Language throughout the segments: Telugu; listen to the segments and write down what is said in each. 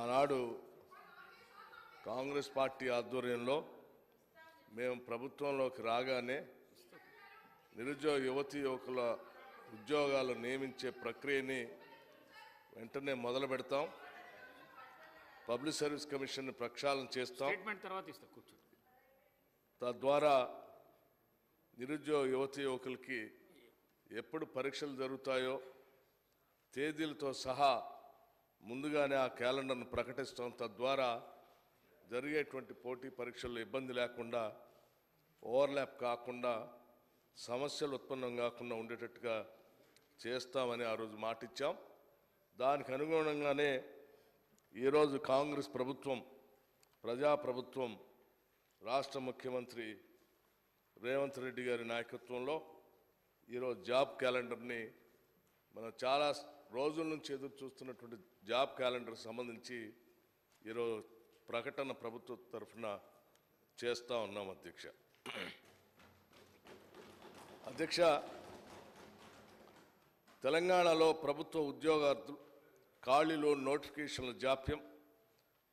ఆనాడు కాంగ్రెస్ పార్టీ ఆధ్వర్యంలో మేము ప్రభుత్వంలోకి రాగానే నిరుద్యోగ యువకుల ఉద్యోగాలు నియమించే ప్రక్రియని వెంటనే మొదలు పెడతాం. పబ్లిక్ సర్వీస్ కమిషన్ ప్రక్షాళన చేస్తాం. తద్వారా నిరుద్యోగ యువకులకి ఎప్పుడు పరీక్షలు జరుగుతాయో తేదీలతో సహా ముందుగానే ఆ క్యాలెండర్ను ప్రకటిస్తాం. తద్వారా జరిగేటువంటి పోటీ పరీక్షల్లో ఇబ్బంది లేకుండా, ఓవర్లాప్ కాకుండా, సమస్యలు ఉత్పన్నం కాకుండా ఉండేటట్టుగా చేస్తామని ఆ రోజు మాటిచ్చాం. దానికి అనుగుణంగానే ఈరోజు కాంగ్రెస్ ప్రభుత్వం, ప్రజాప్రభుత్వం, రాష్ట్ర ముఖ్యమంత్రి రేవంత్ రెడ్డి గారి నాయకత్వంలో ఈరోజు జాబ్ క్యాలెండర్ని మనం చాలా రోజుల నుంచి ఎదురు చూస్తున్నటువంటి జాబ్ క్యాలెండర్ సంబంధించి ఈరోజు ప్రకటన ప్రభుత్వ తరఫున చేస్తూ ఉన్నాం. అధ్యక్ష, తెలంగాణలో ప్రభుత్వ ఉద్యోగార్థులు ఖాళీలో నోటిఫికేషన్ల జాప్యం,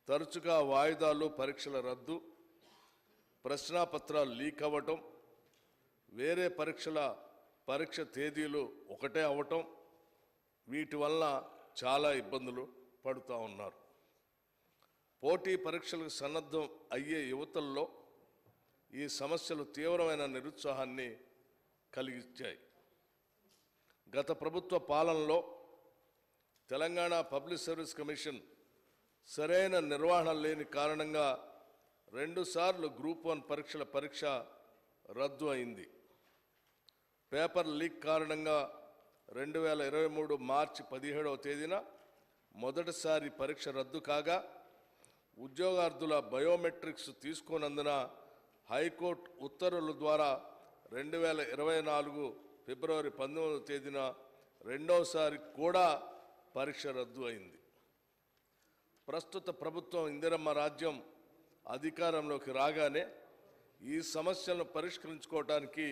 తరచుగా వాయిదాలు, పరీక్షల రద్దు, ప్రశ్నాపత్రాలు లీక్ అవ్వటం, వేరే పరీక్ష తేదీలు ఒకటే అవ్వటం, వీటి వల్ల చాలా ఇబ్బందులు పడుతూ ఉన్నారు. పోటీ పరీక్షలకు సన్నద్ధం అయ్యే యువతల్లో ఈ సమస్యలు తీవ్రమైన నిరుత్సాహాన్ని కలిగించాయి. గత ప్రభుత్వ పాలనలో తెలంగాణ పబ్లిక్ సర్వీస్ కమిషన్ సరైన నిర్వహణ లేని కారణంగా 2 సార్లు గ్రూప్ 1 పరీక్ష రద్దు అయింది. పేపర్ లీక్ కారణంగా 2023 మార్చి 17వ తేదీన మొదటిసారి పరీక్ష రద్దు కాగా, ఉద్యోగార్థుల బయోమెట్రిక్స్ తీసుకోనందున హైకోర్టు ఉత్తర్వుల ద్వారా 2024 ఫిబ్రవరి 19వ తేదీన రెండోసారి కూడా పరీక్ష రద్దు అయింది. ప్రస్తుత ప్రభుత్వం ఇందిరమ్మ రాజ్యం అధికారంలోకి రాగానే ఈ సమస్యలను పరిష్కరించుకోవడానికి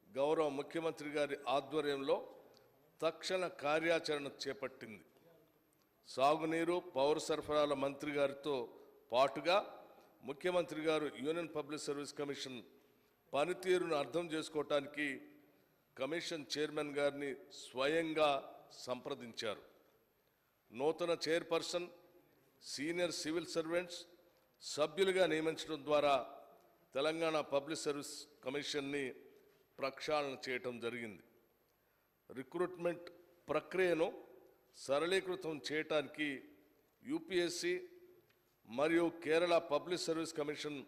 గౌరవ ముఖ్యమంత్రి గారి ఆధ్వర్యంలో తక్షణ కార్యాచరణ చేపట్టింది. సాగునీరు, పౌర సరఫరాల మంత్రి గారితో పాటుగా ముఖ్యమంత్రి గారు యూనియన్ పబ్లిక్ సర్వీస్ కమిషన్ పనితీరును అర్థం చేసుకోవటానికి కమిషన్ చైర్మన్ గారిని స్వయంగా సంప్రదించారు. నూతన చైర్పర్సన్, సీనియర్ సివిల్ సర్వెంట్స్ సభ్యులుగా నియమించడం ద్వారా తెలంగాణ పబ్లిక్ సర్వీస్ కమిషన్ని ప్రక్షాళన చేయటం జరిగింది. రిక్రూట్మెంట్ ప్రక్రియను సరళీకృతం చేయటానికి యూపీఎస్సీ మరియు కేరళ పబ్లిక్ సర్వీస్ కమిషన్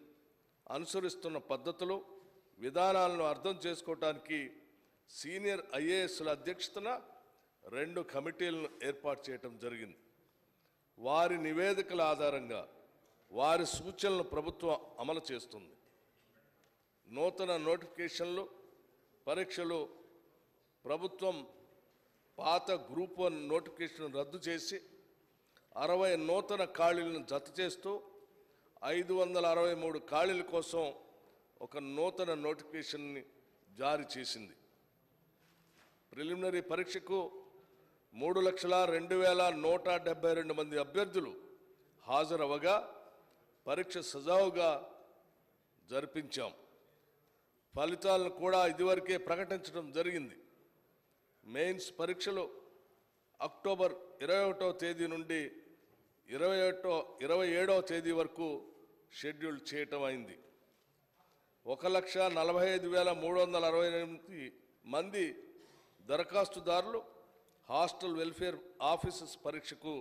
అనుసరిస్తున్న పద్ధతులు, విధానాలను అర్థం చేసుకోవటానికి సీనియర్ ఐఏఎస్ల అధ్యక్షతన 2 కమిటీలను ఏర్పాటు చేయటం జరిగింది. వారి నివేదికల ఆధారంగా వారి సూచనలను ప్రభుత్వం అమలు చేస్తుంది. నూతన నోటిఫికేషన్లు, పరీక్షలు ప్రభుత్వం పాత గ్రూప్ 1 నోటిఫికేషన్ రద్దు చేసి 60 నూతన ఖాళీలను జత చేస్తూ 563 ఖాళీల కోసం ఒక నూతన నోటిఫికేషన్ని జారీ చేసింది. ప్రిలిమినరీ పరీక్షకు 3,02,172 మంది అభ్యర్థులు హాజరవగా పరీక్ష సజావుగా జరిపించాం. ఫలితాలను కూడా ఇదివరకే ప్రకటించడం జరిగింది. మెయిన్స్ పరీక్షలు అక్టోబర్ 21వ తేదీ నుండి 27వ తేదీ వరకు షెడ్యూల్ చేయటం అయింది. 1,45,368 మంది దరఖాస్తుదారులు హాస్టల్ వెల్ఫేర్ ఆఫీసర్స్ పరీక్షకు,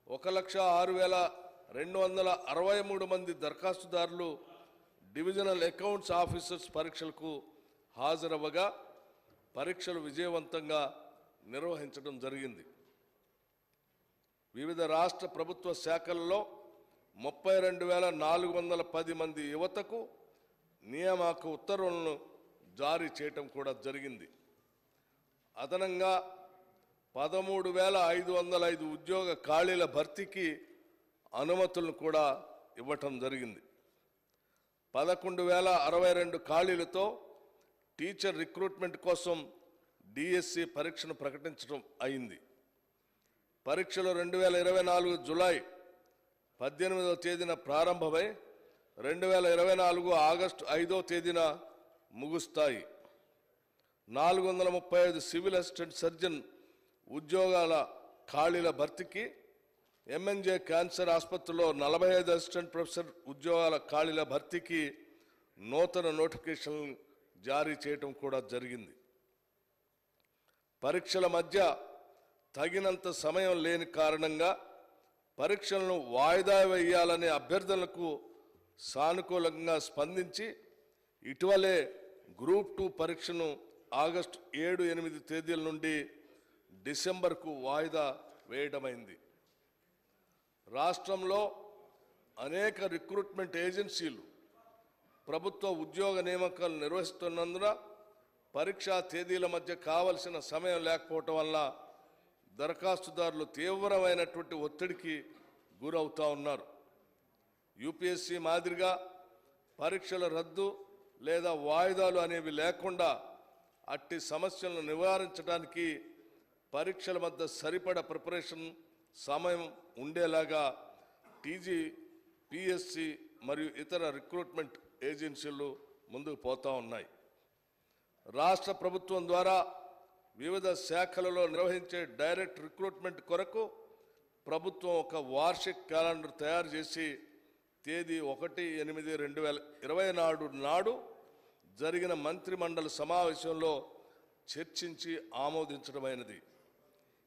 1,06,263 మంది దరఖాస్తుదారులు డివిజనల్ అకౌంట్స్ ఆఫీసర్స్ పరీక్షలకు హాజరవ్వగా పరీక్షలు విజయవంతంగా నిర్వహించడం జరిగింది. వివిధ రాష్ట్ర ప్రభుత్వ శాఖల్లో 32,410 మంది యువతకు నియామక ఉత్తర్వులను జారీ చేయటం కూడా జరిగింది. అదనంగా 13,505 ఉద్యోగ ఖాళీల భర్తీకి అనుమతులను కూడా ఇవ్వటం జరిగింది. 11,062 ఖాళీలతో టీచర్ రిక్రూట్మెంట్ కోసం డిఎస్సి పరీక్షను ప్రకటించడం అయింది. పరీక్షలు 2024 జూలై 18వ తేదీన ప్రారంభమై 2024 ఆగస్టు 5వ తేదీన ముగుస్తాయి. 435 సివిల్ అసిస్టెంట్ సర్జన్ ఉద్యోగాల ఖాళీల భర్తీకి ఎంఎన్జే క్యాన్సర్ ఆసుపత్రిలో 45 అసిస్టెంట్ ప్రొఫెసర్ ఉద్యోగాల ఖాళీల భర్తీకి నూతన నోటిఫికేషన్ జారీ చేయడం కూడా జరిగింది. పరీక్షల మధ్య తగినంత సమయం లేని కారణంగా పరీక్షలను వాయిదా వేయాలనే అభ్యర్థనలకు సానుకూలంగా స్పందించి ఇటీవలే గ్రూప్ 2 పరీక్షను ఆగస్టు 7, 8 తేదీల నుండి డిసెంబర్కు వాయిదా వేయడమైంది. రాష్ట్రంలో అనేక రిక్రూట్మెంట్ ఏజెన్సీలు ప్రభుత్వ ఉద్యోగ నియామకాలు నిర్వహిస్తున్నందున పరీక్షా తేదీల మధ్య కావలసిన సమయం లేకపోవటం వల్ల దరఖాస్తుదారులు తీవ్రమైనటువంటి ఒత్తిడికి గురవుతూ ఉన్నారు. యూపీఎస్సీ మాదిరిగా పరీక్షల రద్దు లేదా వాయిదాలు అనేవి లేకుండా అట్టి సమస్యలను నివారించడానికి పరీక్షల మధ్య సరిపడ ప్రిపరేషన్ సమయం ఉండేలాగా టీజీ, పిఎస్సి మరియు ఇతర రిక్రూట్మెంట్ ఏజెన్సీలు ముందుకు పోతూ ఉన్నాయి. రాష్ట్ర ప్రభుత్వం ద్వారా వివిధ శాఖలలో నిర్వహించే డైరెక్ట్ రిక్రూట్మెంట్ కొరకు ప్రభుత్వం ఒక వార్షిక క్యాలెండర్ తయారు చేసి తేదీ 1/8/2024 నాడు జరిగిన మంత్రిమండలి సమావేశంలో చర్చించి ఆమోదించడమైనది.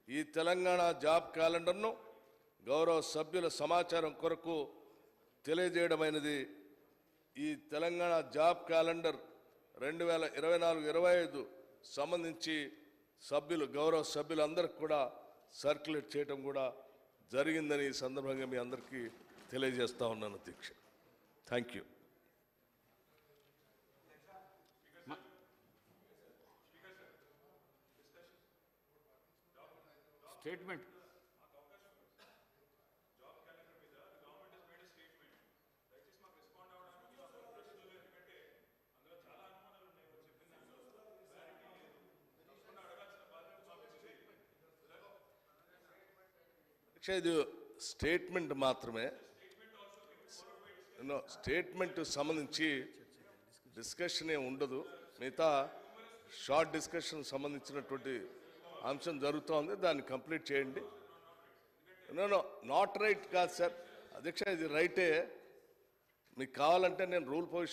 ఈ తెలంగాణ జాబ్ క్యాలెండర్ను గౌరవ సభ్యుల సమాచారం కొరకు తెలియజేయడమైనది. ఈ తెలంగాణ జాబ్ క్యాలెండర్ 2024-25 సంబంధించి గౌరవ సభ్యులందరికీ కూడా సర్క్యులేట్ చేయడం కూడా జరిగిందని ఈ సందర్భంగా మీ అందరికీ తెలియజేస్తా ఉన్నాను అధ్యక్ష. Thank you. స్టేట్మెంట్ ఇది స్టేట్మెంట్ మాత్రమే. స్టేట్మెంట్ సంబంధించి డిస్కషన్ ఏ ఉండదు. మిగతా షార్ట్ డిస్కషన్ సంబంధించినటువంటి అంశం జరుగుతూ ఉంది, దాన్ని కంప్లీట్ చేయండి. నాట్ రైట్ కాదు సార్ అధ్యక్ష, ఇది రైటే. మీకు కావాలంటే నేను రూల్ పొజిషన్